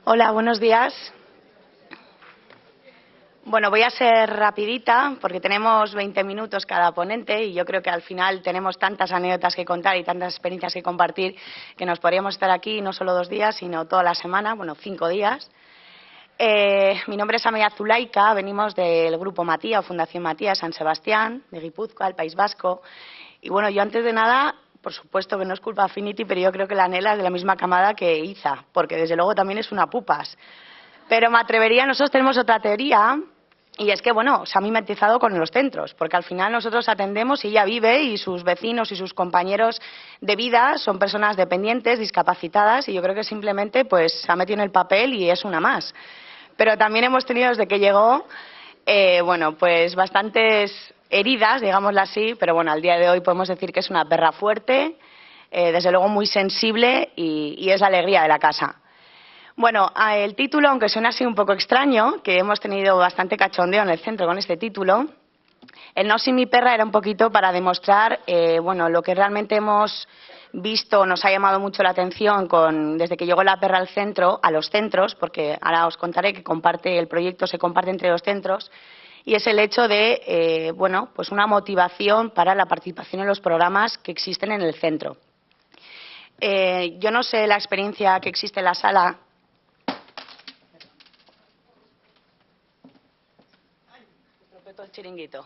Hola, buenos días. Bueno, voy a ser rapidita porque tenemos 20 minutos cada ponente y yo creo que al final tenemos tantas anécdotas que contar y tantas experiencias que compartir que nos podríamos estar aquí no solo 2 días, sino toda la semana, bueno, 5 días. Mi nombre es Amaia Zulaika, venimos del Grupo Matía o Fundación Matía de San Sebastián, de Guipúzcoa, el País Vasco. Y bueno, yo antes de nada, por supuesto que no es culpa de Affinity, pero yo creo que la Nela es de la misma camada que Iza, porque desde luego también es una pupas. Pero me atrevería, nosotros tenemos otra teoría, y es que, bueno, se ha mimetizado con los centros, porque al final nosotros atendemos y ella vive y sus vecinos y sus compañeros de vida son personas dependientes, discapacitadas, y yo creo que simplemente pues se ha metido en el papel y es una más. Pero también hemos tenido desde que llegó, bueno, pues bastantes heridas, digámoslo así, pero bueno, al día de hoy podemos decir que es una perra fuerte, desde luego muy sensible y es la alegría de la casa. Bueno, el título, aunque suena así un poco extraño, que hemos tenido bastante cachondeo en el centro con este título, el No sin mi perra era un poquito para demostrar, bueno, lo que realmente hemos visto, nos ha llamado mucho la atención desde que llegó la perra al centro, a los centros, porque ahora os contaré que el proyecto se comparte entre los centros, y es el hecho de, bueno, pues una motivación para la participación en los programas que existen en el centro. Yo no sé la experiencia que existe en la sala. El chiringuito.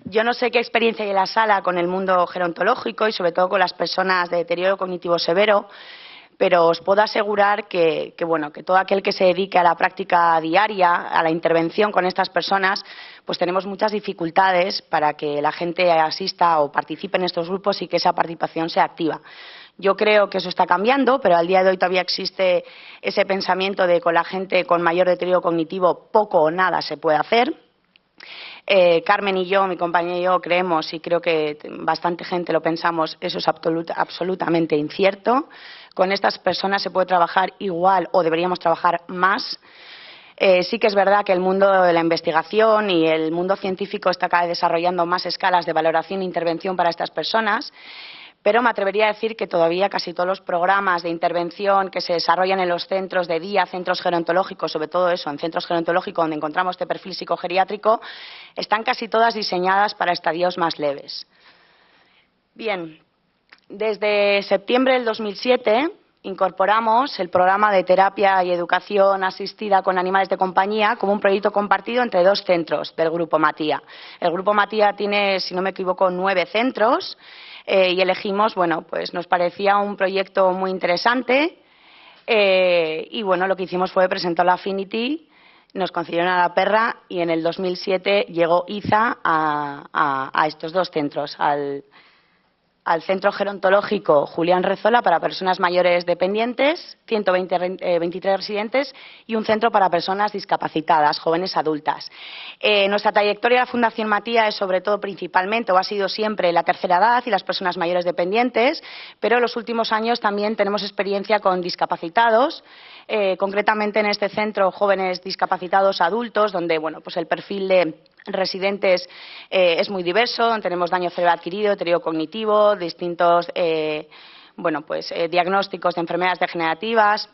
Yo no sé qué experiencia hay en la sala con el mundo gerontológico y sobre todo con las personas de deterioro cognitivo severo, pero os puedo asegurar bueno, que todo aquel que se dedique a la práctica diaria, a la intervención con estas personas, pues tenemos muchas dificultades para que la gente asista o participe en estos grupos y que esa participación sea activa. Yo creo que eso está cambiando, pero al día de hoy todavía existe ese pensamiento de que con la gente con mayor deterioro cognitivo poco o nada se puede hacer. Carmen y yo, mi compañera y yo, creemos, y creo que bastante gente lo pensamos, eso es absolutamente incierto. Con estas personas se puede trabajar igual o deberíamos trabajar más. Sí que es verdad que el mundo de la investigación y el mundo científico está cada vez desarrollando más escalas de valoración e intervención para estas personas, pero me atrevería a decir que todavía casi todos los programas de intervención que se desarrollan en los centros de día, centros gerontológicos, sobre todo eso, en centros gerontológicos donde encontramos este perfil psicogeriátrico, están casi todas diseñadas para estadios más leves. Bien, desde septiembre del 2007 incorporamos el programa de terapia y educación asistida con animales de compañía como un proyecto compartido entre 2 centros del Grupo Matía. El Grupo Matía tiene, si no me equivoco, 9 centros y elegimos, bueno, pues nos parecía un proyecto muy interesante y bueno, lo que hicimos fue presentar la Affinity, nos concedieron a la perra y en el 2007 llegó Iza a estos 2 centros, al Centro Gerontológico Julián Rezola para personas mayores dependientes, 123 residentes y un centro para personas discapacitadas, jóvenes adultas. Nuestra trayectoria de la Fundación Matía es sobre todo principalmente o ha sido siempre la tercera edad y las personas mayores dependientes, pero en los últimos años también tenemos experiencia con discapacitados, concretamente en este centro jóvenes discapacitados adultos, donde bueno, pues el perfil de residentes es muy diverso, tenemos daño cerebral adquirido, deterioro cognitivo, distintos bueno, pues, diagnósticos de enfermedades degenerativas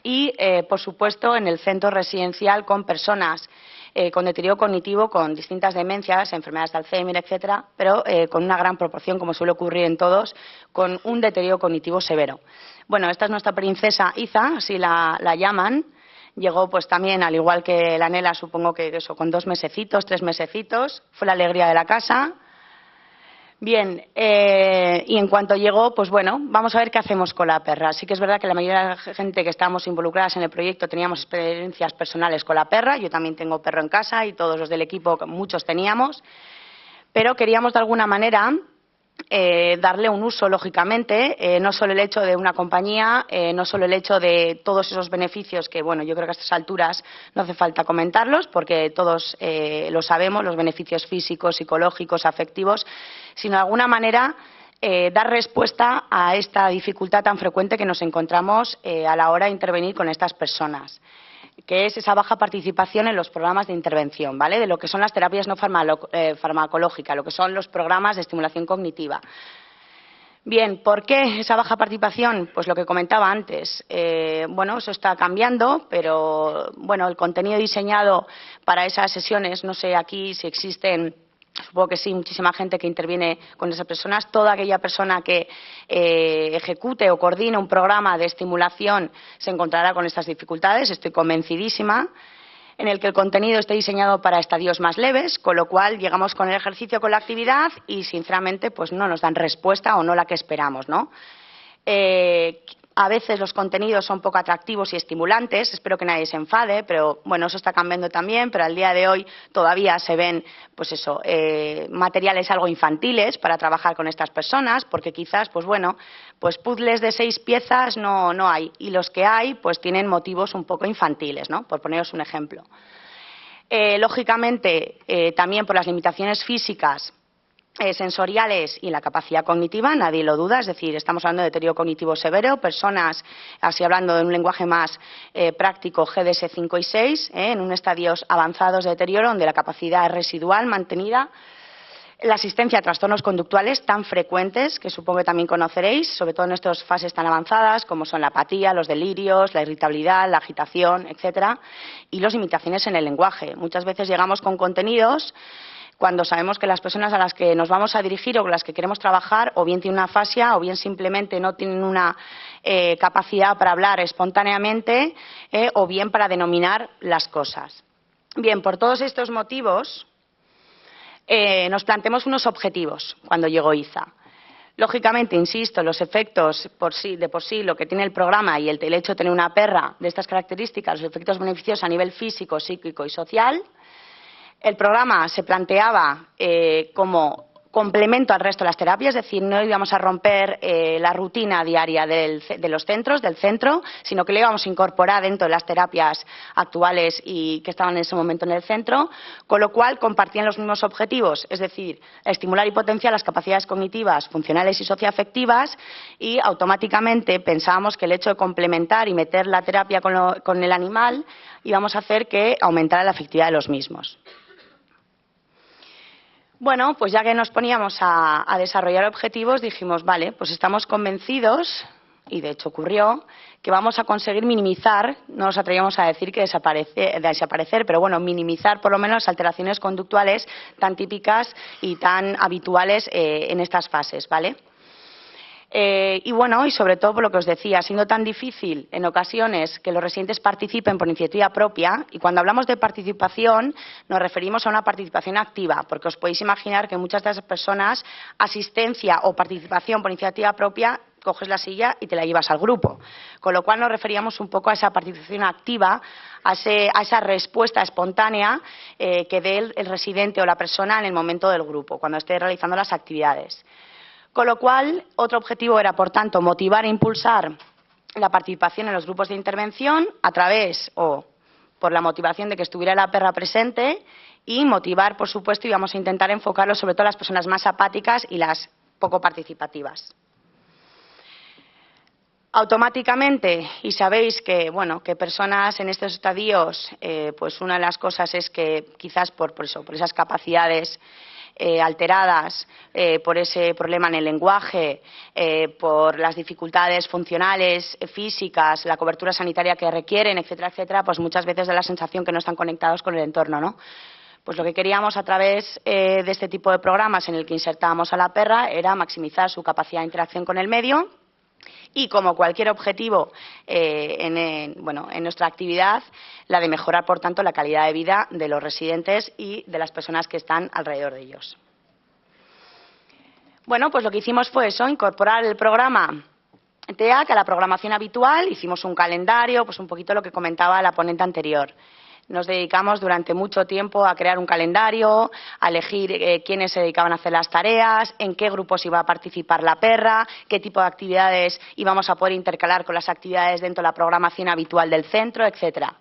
y, por supuesto, en el centro residencial con personas con deterioro cognitivo, con distintas demencias, enfermedades de Alzheimer, etcétera, pero con una gran proporción, como suele ocurrir en todos, con un deterioro cognitivo severo. Bueno, esta es nuestra princesa Iza, así la llaman. Llegó pues también, al igual que la Nela, supongo que eso, con 2 mesecitos, 3 mesecitos. Fue la alegría de la casa. Bien, y en cuanto llegó, pues bueno, vamos a ver qué hacemos con la perra. Sí que es verdad que la mayoría de la gente que estábamos involucradas en el proyecto teníamos experiencias personales con la perra. Yo también tengo perro en casa y todos los del equipo, muchos teníamos. Pero queríamos de alguna manera darle un uso, lógicamente, no solo el hecho de una compañía, no solo el hecho de todos esos beneficios que, bueno, yo creo que a estas alturas no hace falta comentarlos porque todos lo sabemos, los beneficios físicos, psicológicos, afectivos, sino de alguna manera dar respuesta a esta dificultad tan frecuente que nos encontramos a la hora de intervenir con estas personas, que es esa baja participación en los programas de intervención, ¿vale? De lo que son las terapias no farmacológicas, lo que son los programas de estimulación cognitiva. Bien, ¿por qué esa baja participación? Pues lo que comentaba antes. Bueno, eso está cambiando, pero bueno, el contenido diseñado para esas sesiones, no sé aquí si existen, supongo que sí, muchísima gente que interviene con esas personas. Toda aquella persona que ejecute o coordine un programa de estimulación se encontrará con estas dificultades, estoy convencidísima, en el que el contenido esté diseñado para estadios más leves, con lo cual llegamos con el ejercicio, con la actividad y, sinceramente, pues no nos dan respuesta o no la que esperamos, ¿no? A veces los contenidos son poco atractivos y estimulantes, espero que nadie se enfade, pero bueno, eso está cambiando también, pero al día de hoy todavía se ven, pues eso, materiales algo infantiles para trabajar con estas personas, porque quizás, pues bueno, pues puzzles de 6 piezas no hay, y los que hay, pues tienen motivos un poco infantiles, ¿no? Por poneros un ejemplo. Lógicamente, también por las limitaciones físicas, sensoriales y la capacidad cognitiva, nadie lo duda, es decir, estamos hablando de deterioro cognitivo severo, personas, así hablando de un lenguaje más práctico, GDS 5 y 6, en un estadios avanzados de deterioro donde la capacidad es residual, mantenida. La asistencia a trastornos conductuales tan frecuentes, que supongo que también conoceréis, sobre todo en estas fases tan avanzadas, como son la apatía, los delirios, la irritabilidad, la agitación, etcétera, y las limitaciones en el lenguaje. Muchas veces llegamos con contenidos cuando sabemos que las personas a las que nos vamos a dirigir o con las que queremos trabajar o bien tienen una afasia o bien simplemente no tienen una capacidad para hablar espontáneamente o bien para denominar las cosas. Bien, por todos estos motivos nos planteamos unos objetivos cuando llegó IZA. Lógicamente, insisto, los efectos de por sí, lo que tiene el programa y el hecho de tener una perra de estas características, los efectos beneficiosos a nivel físico, psíquico y social. El programa se planteaba como complemento al resto de las terapias, es decir, no íbamos a romper la rutina diaria de los centros, del centro, sino que le íbamos a incorporar dentro de las terapias actuales y que estaban en ese momento en el centro, con lo cual compartían los mismos objetivos, es decir, estimular y potenciar las capacidades cognitivas, funcionales y socioafectivas, y automáticamente pensábamos que el hecho de complementar y meter la terapia con el animal íbamos a hacer que aumentara la afectividad de los mismos. Bueno, pues ya que nos poníamos a desarrollar objetivos, dijimos, vale, pues estamos convencidos, y de hecho ocurrió, que vamos a conseguir minimizar, no nos atrevíamos a decir que desaparecer, pero bueno, minimizar por lo menos las alteraciones conductuales tan típicas y tan habituales en estas fases, ¿vale? Y bueno, y sobre todo por lo que os decía, siendo tan difícil en ocasiones que los residentes participen por iniciativa propia, y cuando hablamos de participación nos referimos a una participación activa, porque os podéis imaginar que muchas de esas personas, asistencia o participación por iniciativa propia, coges la silla y te la llevas al grupo. Con lo cual nos referíamos un poco a esa participación activa, a esa respuesta espontánea que dé el residente o la persona en el momento del grupo, cuando esté realizando las actividades. Con lo cual, otro objetivo era, por tanto, motivar e impulsar la participación en los grupos de intervención a través o por la motivación de que estuviera la perra presente y motivar, por supuesto, y vamos a intentar enfocarlo sobre todo a las personas más apáticas y las poco participativas. Automáticamente, y sabéis que, bueno, que personas en estos estadios, pues una de las cosas es que quizás por esas capacidades alteradas, por ese problema en el lenguaje, por las dificultades funcionales, físicas, la cobertura sanitaria que requieren, etcétera, etcétera, pues muchas veces da la sensación que no están conectados con el entorno, ¿no? Pues lo que queríamos a través de este tipo de programas en el que insertábamos a la perra era maximizar su capacidad de interacción con el medio. Y como cualquier objetivo en nuestra actividad, la de mejorar, por tanto, la calidad de vida de los residentes y de las personas que están alrededor de ellos. Bueno, pues lo que hicimos fue eso, incorporar el programa TEAC a la programación habitual, hicimos un calendario, pues un poquito lo que comentaba la ponente anterior. Nos dedicamos durante mucho tiempo a crear un calendario, a elegir quiénes se dedicaban a hacer las tareas, en qué grupos iba a participar la perra, qué tipo de actividades íbamos a poder intercalar con las actividades dentro de la programación habitual del centro, etcétera.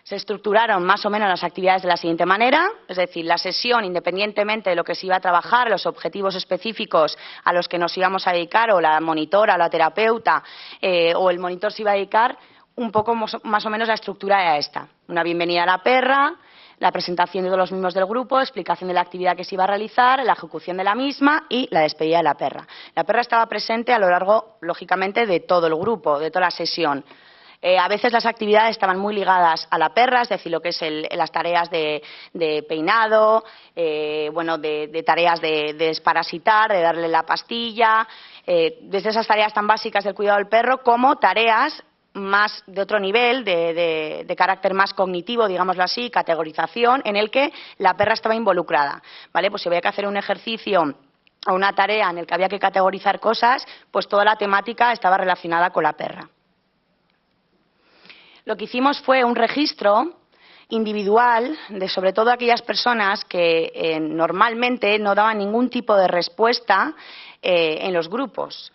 Se estructuraron más o menos las actividades de la siguiente manera, es decir, la sesión, independientemente de lo que se iba a trabajar, los objetivos específicos a los que nos íbamos a dedicar, o la monitora, o la terapeuta, o el monitor se iba a dedicar, un poco más o menos la estructura era esta. Una bienvenida a la perra, la presentación de todos los miembros del grupo, explicación de la actividad que se iba a realizar, la ejecución de la misma y la despedida de la perra. La perra estaba presente a lo largo, lógicamente, de todo el grupo, de toda la sesión. A veces las actividades estaban muy ligadas a la perra, es decir, lo que es las tareas de peinado, de tareas de desparasitar, de darle la pastilla, desde esas tareas tan básicas del cuidado del perro como tareas más de otro nivel, de carácter más cognitivo, digámoslo así, categorización, en el que la perra estaba involucrada, ¿vale? Pues si había que hacer un ejercicio o una tarea en el que había que categorizar cosas, pues toda la temática estaba relacionada con la perra. Lo que hicimos fue un registro individual de sobre todo aquellas personas que normalmente no daban ningún tipo de respuesta en los grupos.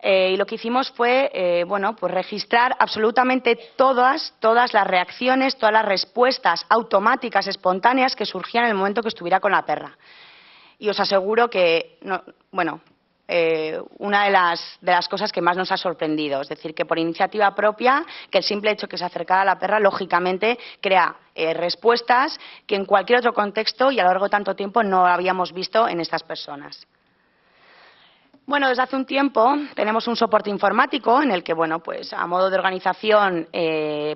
Y lo que hicimos fue pues registrar absolutamente todas las reacciones, todas las respuestas automáticas, espontáneas que surgían en el momento que estuviera con la perra. Y os aseguro que, una de las cosas que más nos ha sorprendido, es decir, que por iniciativa propia, que el simple hecho que se acercara a la perra, lógicamente, crea respuestas que en cualquier otro contexto y a lo largo de tanto tiempo no habíamos visto en estas personas. Bueno, desde hace un tiempo tenemos un soporte informático en el que, pues a modo de organización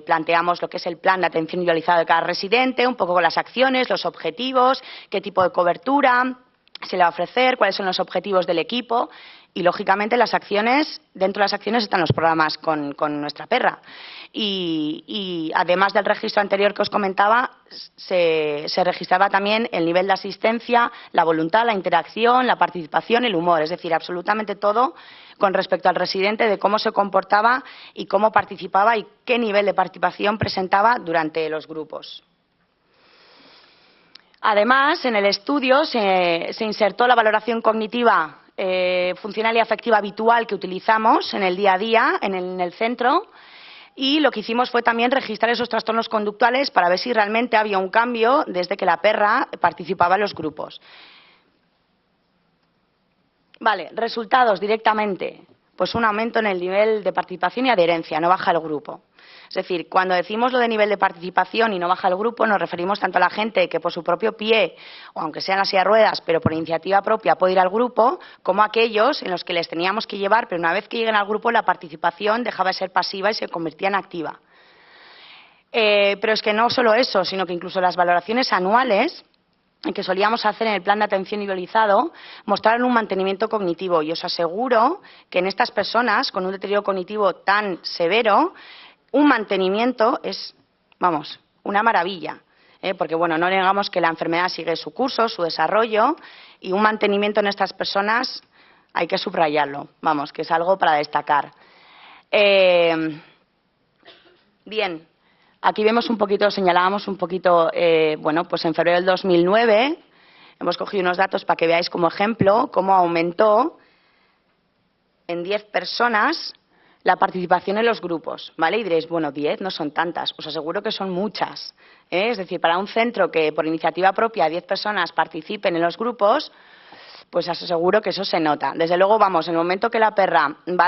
planteamos lo que es el plan de atención individualizada de cada residente, un poco con las acciones, los objetivos, qué tipo de cobertura se le va a ofrecer, cuáles son los objetivos del equipo y, lógicamente, las acciones, dentro de las acciones están los programas con nuestra perra. Y además del registro anterior que os comentaba, se registraba también el nivel de asistencia, la voluntad, la interacción, la participación, el humor, es decir, absolutamente todo con respecto al residente de cómo se comportaba y cómo participaba y qué nivel de participación presentaba durante los grupos. Además, en el estudio se insertó la valoración cognitiva, funcional y afectiva habitual que utilizamos en el día a día en el centro, y lo que hicimos fue también registrar esos trastornos conductuales para ver si realmente había un cambio desde que la perra participaba en los grupos. Vale, resultados directamente, pues un aumento en el nivel de participación y adherencia, no baja el grupo. Es decir, cuando decimos lo de nivel de participación y no baja el grupo, nos referimos tanto a la gente que por su propio pie, o aunque sea en la silla de ruedas, pero por iniciativa propia puede ir al grupo, como aquellos en los que les teníamos que llevar, pero una vez que lleguen al grupo la participación dejaba de ser pasiva y se convertía en activa. Pero es que no solo eso, sino que incluso las valoraciones anuales que solíamos hacer en el plan de atención individualizado mostraron un mantenimiento cognitivo, y os aseguro que en estas personas con un deterioro cognitivo tan severo, un mantenimiento es, una maravilla, porque no negamos que la enfermedad sigue su curso, su desarrollo, y un mantenimiento en estas personas hay que subrayarlo, que es algo para destacar. Bien, aquí vemos un poquito, señalábamos un poquito, pues en febrero del 2009 hemos cogido unos datos para que veáis como ejemplo cómo aumentó en 10 personas la participación en los grupos, ¿vale? Y diréis, 10 no son tantas, os aseguro que son muchas, Es decir, para un centro que por iniciativa propia 10 personas participen en los grupos, pues os aseguro que eso se nota. Desde luego, en el momento que la perra va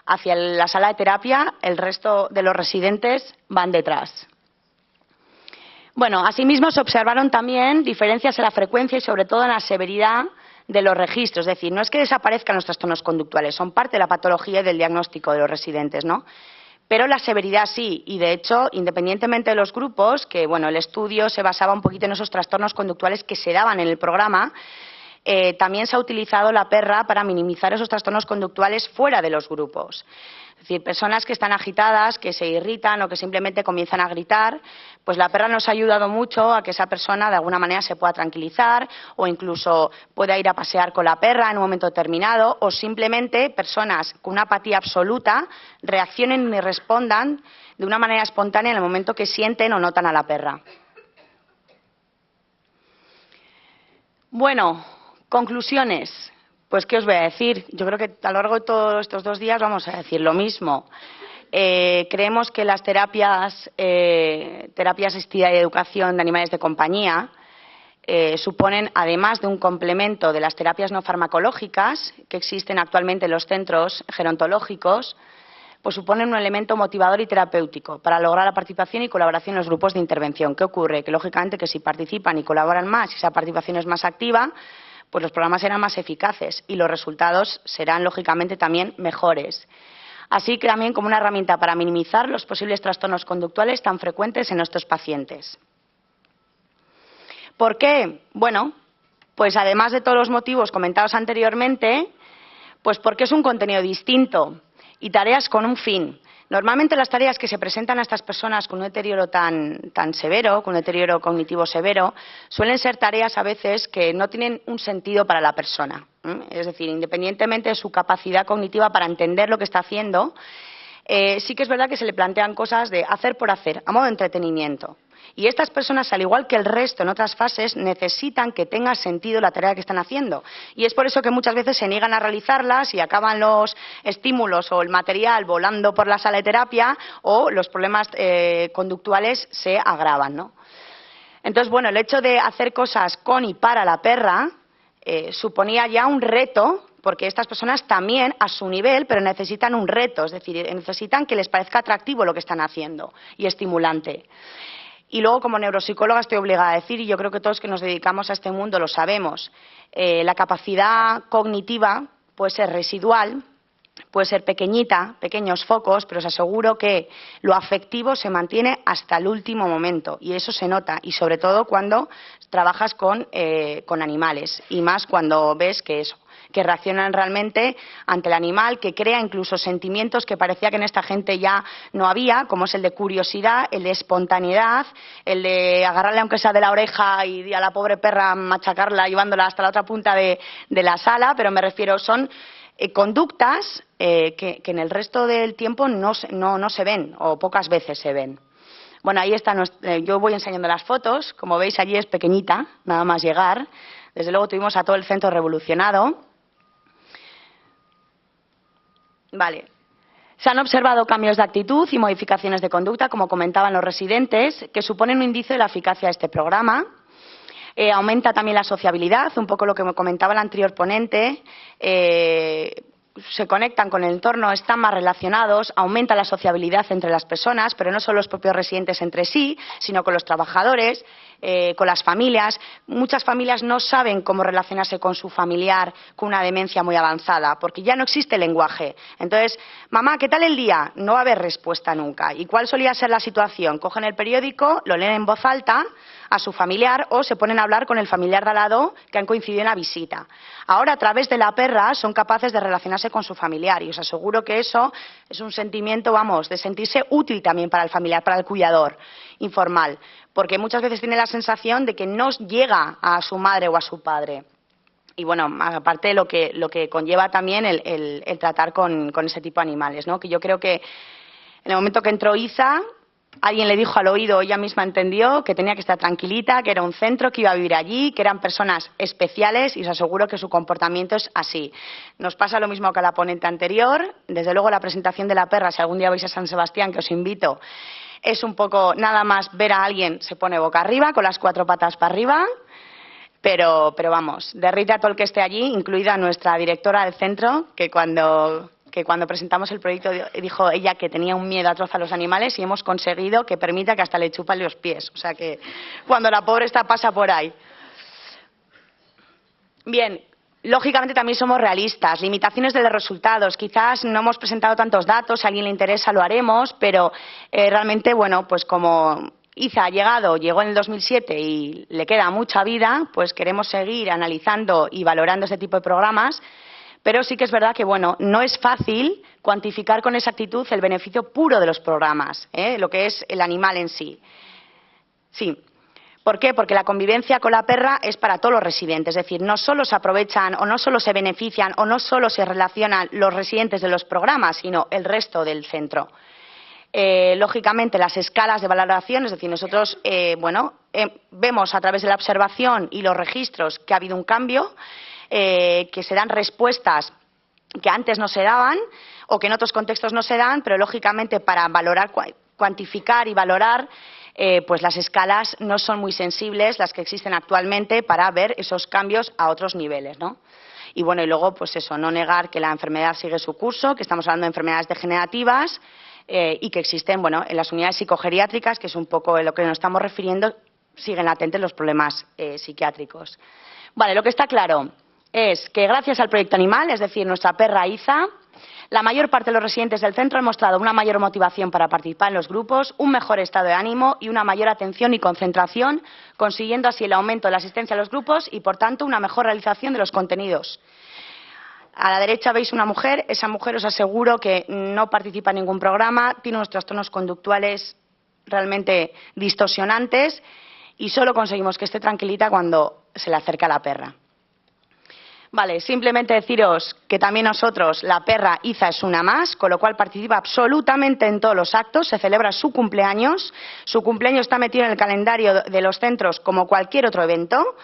hacia la sala de terapia, el resto de los residentes van detrás. Asimismo se observaron también diferencias en la frecuencia y sobre todo en la severidad de los registros. Es decir, no es que desaparezcan los trastornos conductuales, son parte de la patología y del diagnóstico de los residentes, ¿no? Pero la severidad sí, y de hecho, independientemente de los grupos, que el estudio se basaba un poquito en esos trastornos conductuales que se daban en el programa, también se ha utilizado la perra para minimizar esos trastornos conductuales fuera de los grupos. Es decir, personas que están agitadas, que se irritan o que simplemente comienzan a gritar, pues la perra nos ha ayudado mucho a que esa persona de alguna manera se pueda tranquilizar o incluso pueda ir a pasear con la perra en un momento determinado, o simplemente personas con una apatía absoluta reaccionen y respondan de una manera espontánea en el momento que sienten o notan a la perra. Conclusiones. Pues, ¿qué os voy a decir? Yo creo que a lo largo de todos estos 2 días vamos a decir lo mismo. Creemos que las terapia asistida y educación de animales de compañía suponen, además de un complemento de las terapias no farmacológicas que existen actualmente en los centros gerontológicos, pues suponen un elemento motivador y terapéutico para lograr la participación y colaboración en los grupos de intervención. ¿Qué ocurre? Que lógicamente que si participan y colaboran más y esa participación es más activa, pues los programas serán más eficaces y los resultados serán lógicamente también mejores. Así que también como una herramienta para minimizar los posibles trastornos conductuales tan frecuentes en nuestros pacientes. ¿Por qué? Bueno, pues además de todos los motivos comentados anteriormente, pues porque es un contenido distinto y tareas con un fin. Normalmente las tareas que se presentan a estas personas con un deterioro tan severo, con un deterioro cognitivo severo, suelen ser tareas a veces que no tienen un sentido para la persona. Es decir, independientemente de su capacidad cognitiva para entender lo que está haciendo, sí que es verdad que se le plantean cosas de hacer por hacer, a modo de entretenimiento. Y estas personas, al igual que el resto en otras fases, necesitan que tenga sentido la tarea que están haciendo. Y es por eso que muchas veces se niegan a realizarlas y acaban los estímulos o el material volando por la sala de terapia o los problemas conductuales se agravan, ¿no? Entonces, bueno, el hecho de hacer cosas con y para la perra suponía ya un reto, porque estas personas también, a su nivel, pero necesitan un reto, es decir, necesitan que les parezca atractivo lo que están haciendo y estimulante. Y luego, como neuropsicóloga, estoy obligada a decir, y yo creo que todos que nos dedicamos a este mundo lo sabemos, la capacidad cognitiva puede ser residual, puede ser pequeñita, pequeños focos, pero os aseguro que lo afectivo se mantiene hasta el último momento y eso se nota, y sobre todo cuando trabajas con animales y más cuando ves que reaccionan realmente ante el animal, que crea incluso sentimientos que parecía que en esta gente ya no había, como es el de curiosidad, el de espontaneidad, el de agarrarle aunque sea de la oreja y a la pobre perra machacarla llevándola hasta la otra punta de la sala, pero me refiero, son conductas que en el resto del tiempo no se ven o pocas veces se ven. Bueno, ahí está, yo voy enseñando las fotos, como veis allí es pequeñita, nada más llegar. Desde luego tuvimos a todo el centro revolucionado. Vale. Se han observado cambios de actitud y modificaciones de conducta, como comentaban los residentes, que suponen un indicio de la eficacia de este programa. Aumenta también la sociabilidad, un poco lo que me comentaba el anterior ponente. Se conectan con el entorno, están más relacionados, aumenta la sociabilidad entre las personas, pero no solo los propios residentes entre sí, sino con los trabajadores, con las familias. Muchas familias no saben cómo relacionarse con su familiar con una demencia muy avanzada, porque ya no existe lenguaje. Entonces, mamá, ¿qué tal el día? No va a haber respuesta nunca. ¿Y cuál solía ser la situación? Cogen el periódico, lo leen en voz alta a su familiar o se ponen a hablar con el familiar de al lado que han coincidido en la visita. Ahora, a través de la perra, son capaces de relacionarse con su familiar y os aseguro que eso es un sentimiento, vamos, de sentirse útil también para el familiar, para el cuidador informal, porque muchas veces tiene la sensación de que no llega a su madre o a su padre. Y bueno, aparte de lo que conlleva también el tratar con ese tipo de animales, ¿no? Que yo creo que en el momento que entró Isa, alguien le dijo al oído, ella misma entendió que tenía que estar tranquilita, que era un centro, que iba a vivir allí, que eran personas especiales y os aseguro que su comportamiento es así. Nos pasa lo mismo que a la ponente anterior. Desde luego la presentación de la perra, si algún día vais a San Sebastián, que os invito, es un poco nada más ver a alguien, se pone boca arriba, con las 4 patas para arriba, pero vamos, derrite a todo el que esté allí, incluida nuestra directora del centro, que cuando presentamos el proyecto dijo ella que tenía un miedo atroz a los animales y hemos conseguido que permita que hasta le chupan los pies. O sea que cuando la pobre pasa por ahí. Bien, lógicamente también somos realistas. Limitaciones de los resultados. Quizás no hemos presentado tantos datos, si a alguien le interesa lo haremos, pero realmente, bueno, pues como Isa llegó en el 2007 y le queda mucha vida, pues queremos seguir analizando y valorando este tipo de programas. Pero sí que es verdad que, bueno, no es fácil cuantificar con exactitud el beneficio puro de los programas, lo que es el animal en sí. Sí. ¿Por qué? Porque la convivencia con la perra es para todos los residentes, es decir, no solo se aprovechan o no solo se benefician o no solo se relacionan los residentes de los programas, sino el resto del centro. Lógicamente, las escalas de valoración, es decir, nosotros vemos a través de la observación y los registros que ha habido un cambio, que se dan respuestas que antes no se daban o que en otros contextos no se dan, pero lógicamente para valorar, cuantificar y valorar, pues las escalas no son muy sensibles, las que existen actualmente, para ver esos cambios a otros niveles, ¿no? Y bueno, y luego, pues eso, no negar que la enfermedad sigue su curso, que estamos hablando de enfermedades degenerativas y que existen, bueno, en las unidades psicogeriátricas, que es un poco lo que nos estamos refiriendo, siguen latentes los problemas psiquiátricos. Vale, lo que está claro es que gracias al proyecto animal, es decir, nuestra perra Iza, la mayor parte de los residentes del centro han mostrado una mayor motivación para participar en los grupos, un mejor estado de ánimo y una mayor atención y concentración, consiguiendo así el aumento de la asistencia a los grupos y, por tanto, una mejor realización de los contenidos. A la derecha veis una mujer, esa mujer os aseguro que no participa en ningún programa, tiene unos trastornos conductuales realmente distorsionantes y solo conseguimos que esté tranquilita cuando se le acerca la perra. Vale, simplemente deciros que también nosotros, la perra Iza es una más, con lo cual participa absolutamente en todos los actos, se celebra su cumpleaños está metido en el calendario de los centros como cualquier otro evento,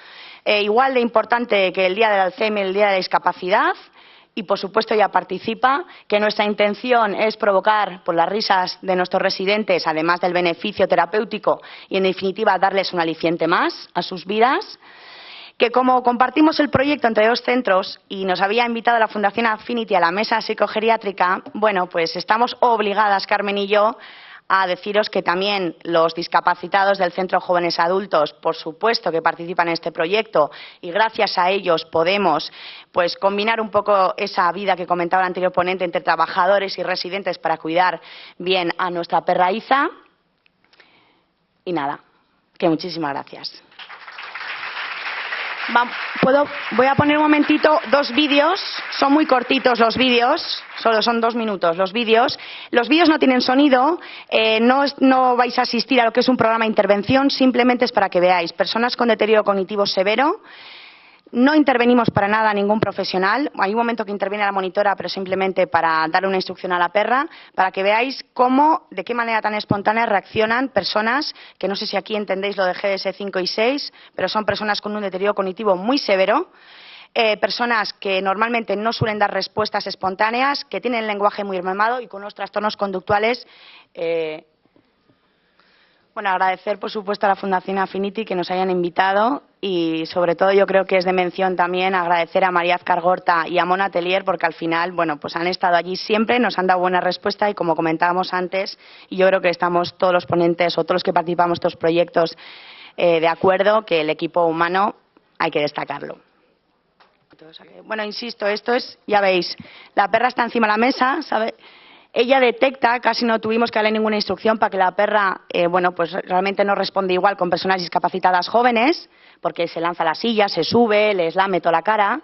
igual de importante que el Día del Alzheimer, el Día de la Discapacidad, y por supuesto ella participa, que nuestra intención es provocar por las risas de nuestros residentes, además del beneficio terapéutico y en definitiva darles un aliciente más a sus vidas, que como compartimos el proyecto entre dos centros y nos había invitado la Fundación Affinity a la mesa psicogeriátrica, bueno, pues estamos obligadas, Carmen y yo, a deciros que también los discapacitados del Centro Jóvenes Adultos, por supuesto que participan en este proyecto y gracias a ellos podemos pues combinar un poco esa vida que comentaba el anterior ponente entre trabajadores y residentes para cuidar bien a nuestra perra Iza. Y nada, que muchísimas gracias. Voy a poner un momentito dos vídeos, son muy cortitos los vídeos, solo son 2 minutos los vídeos. Los vídeos no tienen sonido, no vais a asistir a lo que es un programa de intervención, simplemente es para que veáis. Personas con deterioro cognitivo severo, no intervenimos para nada a ningún profesional. Hay un momento que interviene la monitora, pero simplemente para dar una instrucción a la perra, para que veáis cómo, de qué manera tan espontánea reaccionan personas, que no sé si aquí entendéis lo de GDS 5 y 6, pero son personas con un deterioro cognitivo muy severo, personas que normalmente no suelen dar respuestas espontáneas, que tienen el lenguaje muy mermado y con unos trastornos conductuales. Bueno, agradecer, por supuesto, a la Fundación Affinity que nos hayan invitado y, sobre todo, yo creo que es de mención también agradecer a María Azcar Gorta y a Mona Atelier porque, al final, bueno, pues han estado allí siempre, nos han dado buena respuesta y, como comentábamos antes, y yo creo que estamos todos los ponentes o todos los que participamos en estos proyectos de acuerdo que el equipo humano hay que destacarlo. Bueno, insisto, esto es, ya veis, la perra está encima de la mesa, ¿sabe? Ella detecta, casi no tuvimos que darle ninguna instrucción para que la perra, bueno, pues realmente no responde igual con personas discapacitadas jóvenes, porque se lanza a la silla, se sube, les lame toda la cara.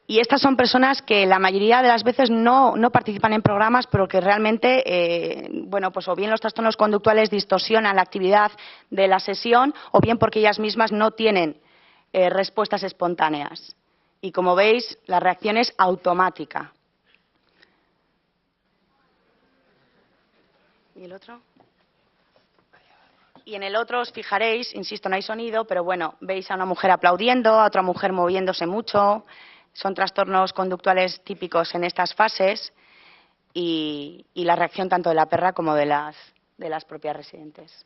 Y estas son personas que la mayoría de las veces no participan en programas, pero que realmente, bueno, pues o bien los trastornos conductuales distorsionan la actividad de la sesión, o bien porque ellas mismas no tienen respuestas espontáneas. Y como veis, la reacción es automática. ¿Y el otro? Y en el otro os fijaréis, insisto, no hay sonido, pero bueno, veis a una mujer aplaudiendo, a otra mujer moviéndose mucho. Son trastornos conductuales típicos en estas fases y la reacción tanto de la perra como de las propias residentes.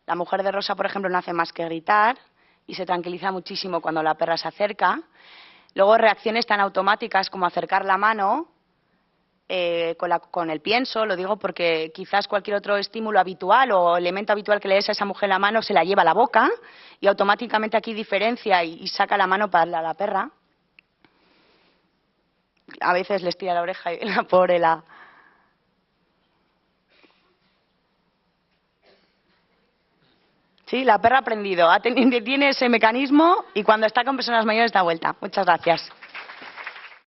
La mujer de rosa, por ejemplo, no hace más que gritar y se tranquiliza muchísimo cuando la perra se acerca. Luego reacciones tan automáticas como acercar la mano con el pienso, lo digo porque quizás cualquier otro estímulo habitual o elemento habitual que le des a esa mujer la mano se la lleva a la boca y automáticamente aquí diferencia y saca la mano para darle a la perra. A veces les tira la oreja y la pobre la... Sí, la perra ha aprendido, tiene ese mecanismo y cuando está con personas mayores da vuelta. Muchas gracias.